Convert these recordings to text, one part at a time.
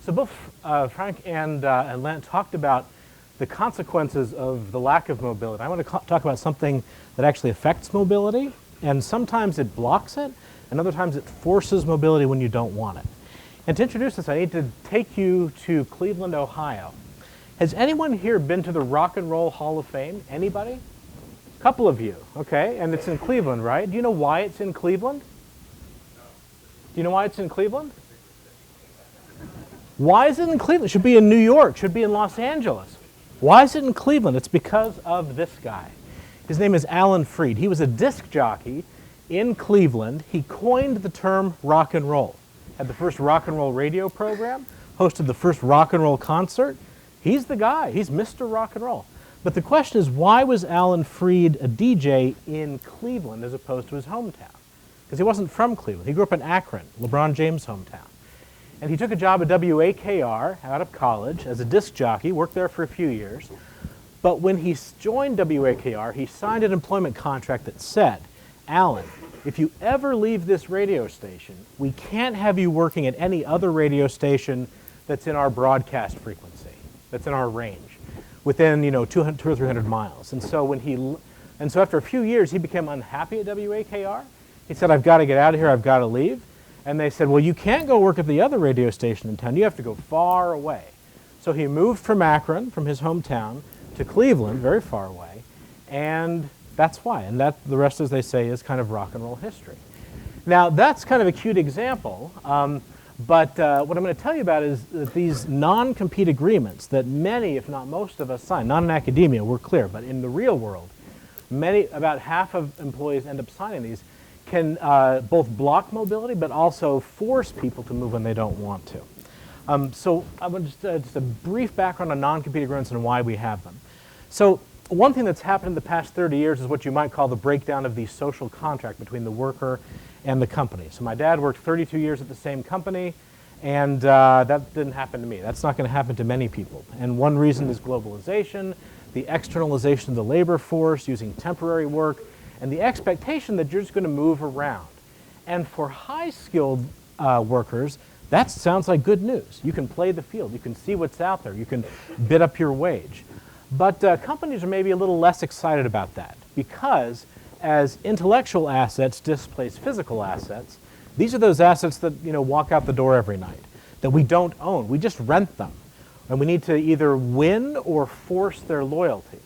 So both Frank and Len talked about the consequences of the lack of mobility. I want to talk about something that actually affects mobility, and sometimes it blocks it, and other times it forces mobility when you don't want it. And to introduce this, I need to take you to Cleveland, Ohio. Has anyone here been to the Rock and Roll Hall of Fame? Anybody? A couple of you, okay, and it's in Cleveland, right? Do you know why it's in Cleveland? Do you know why it's in Cleveland? Why is it in Cleveland? It should be in New York, should be in Los Angeles. Why is it in Cleveland? It's because of this guy. His name is Alan Freed. He was a disc jockey in Cleveland. He coined the term rock and roll. Had the first rock and roll radio program, hosted the first rock and roll concert. He's the guy. He's Mr. Rock and Roll. But the question is, why was Alan Freed a DJ in Cleveland as opposed to his hometown? Because he wasn't from Cleveland. He grew up in Akron, LeBron James' hometown. And he took a job at WAKR out of college as a disc jockey, worked there for a few years. But when he joined WAKR, he signed an employment contract that said, Alan, if you ever leave this radio station, we can't have you working at any other radio station that's in our broadcast frequency, that's in our range, within 200 or 300 miles. And so after a few years, he became unhappy at WAKR. He said, I've got to get out of here, I've got to leave. And they said, well, you can't go work at the other radio station in town. You have to go far away. So he moved from Akron, from his hometown, to Cleveland, very far away. And that's why. And that, the rest, as they say, is kind of rock and roll history. Now, that's kind of a cute example. But what I'm going to tell you about is that these non-compete agreements that many, if not most of us sign, not in academia, we're clear, but in the real world, about half of employees end up signing these, can both block mobility but also force people to move when they don't want to. So I want just a brief background on non-compete agreements and why we have them. So one thing that's happened in the past 30 years is what you might call the breakdown of the social contract between the worker and the company. So my dad worked 32 years at the same company, and that didn't happen to me. That's not going to happen to many people. And one reason is globalization, the externalization of the labor force, using temporary work, and the expectation that you're just going to move around. And for high-skilled workers, that sounds like good news. You can play the field. You can see what's out there. You can bid up your wage. But companies are maybe a little less excited about that because as intellectual assets displace physical assets, these are those assets that walk out the door every night, that we don't own. We just rent them. And we need to either win or force their loyalty.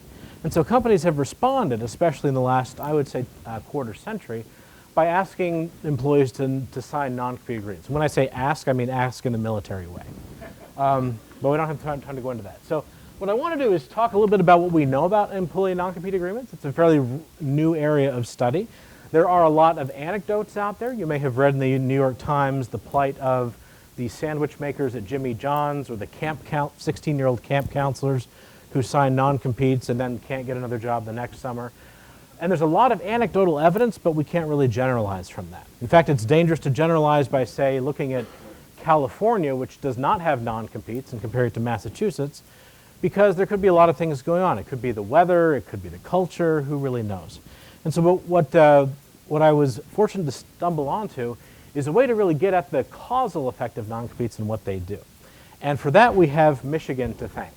And so companies have responded, especially in the last, I would say, quarter century, by asking employees to sign non-compete agreements. When I say ask, I mean ask in the military way. But we don't have time to go into that. So what I want to do is talk a little bit about what we know about employee non-compete agreements. It's a fairly new area of study. There are a lot of anecdotes out there. You may have read in the New York Times the plight of the sandwich makers at Jimmy John's or the 16-year-old camp counselors who sign non-competes and then can't get another job the next summer. And there's a lot of anecdotal evidence, but we can't really generalize from that. In fact, it's dangerous to generalize by, say, looking at California, which does not have non-competes, and compare it to Massachusetts, because there could be a lot of things going on. It could be the weather, it could be the culture, who really knows? And so what I was fortunate to stumble onto is a way to really get at the causal effect of non-competes and what they do. And for that, we have Michigan to thank.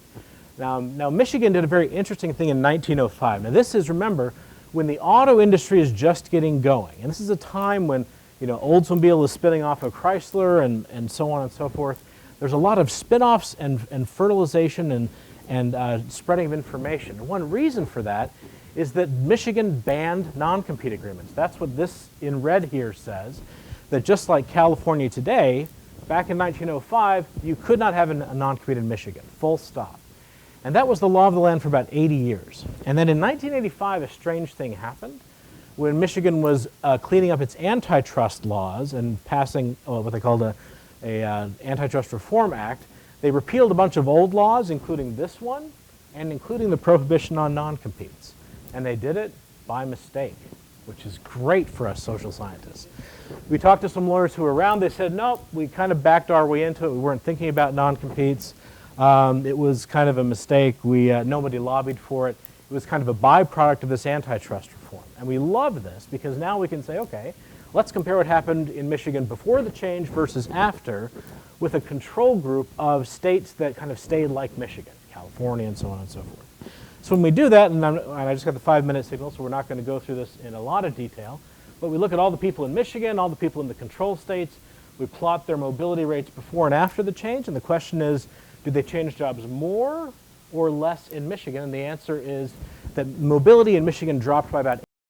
Now, Michigan did a very interesting thing in 1905. Now, this is, remember, when the auto industry is just getting going. And this is a time when, Oldsmobile is spinning off of Chrysler and so on and so forth. There's a lot of spin-offs and fertilization and spreading of information. And one reason for that is that Michigan banned non-compete agreements. That's what this in red here says, that just like California today, back in 1905, you could not have a non-compete in Michigan, full stop. And that was the law of the land for about 80 years. And then in 1985, a strange thing happened. When Michigan was cleaning up its antitrust laws and passing what they called a Antitrust Reform Act, they repealed a bunch of old laws, including this one, and including the prohibition on non-competes. And they did it by mistake, which is great for us social scientists. We talked to some lawyers who were around. They said, nope, we kind of backed our way into it. We weren't thinking about non-competes. It was kind of a mistake. Nobody lobbied for it. It was kind of a byproduct of this antitrust reform. And we love this because now we can say, okay, Let's compare what happened in Michigan before the change versus after, with a control group of states that kind of stayed like Michigan, California, and so on and so forth. So when we do that, and I just got the 5-minute signal, so we're not going to go through this in a lot of detail, but we look at all the people in Michigan, all the people in the control states, we plot their mobility rates before and after the change, and the question is, did they change jobs more or less in Michigan? And the answer is that mobility in Michigan dropped by about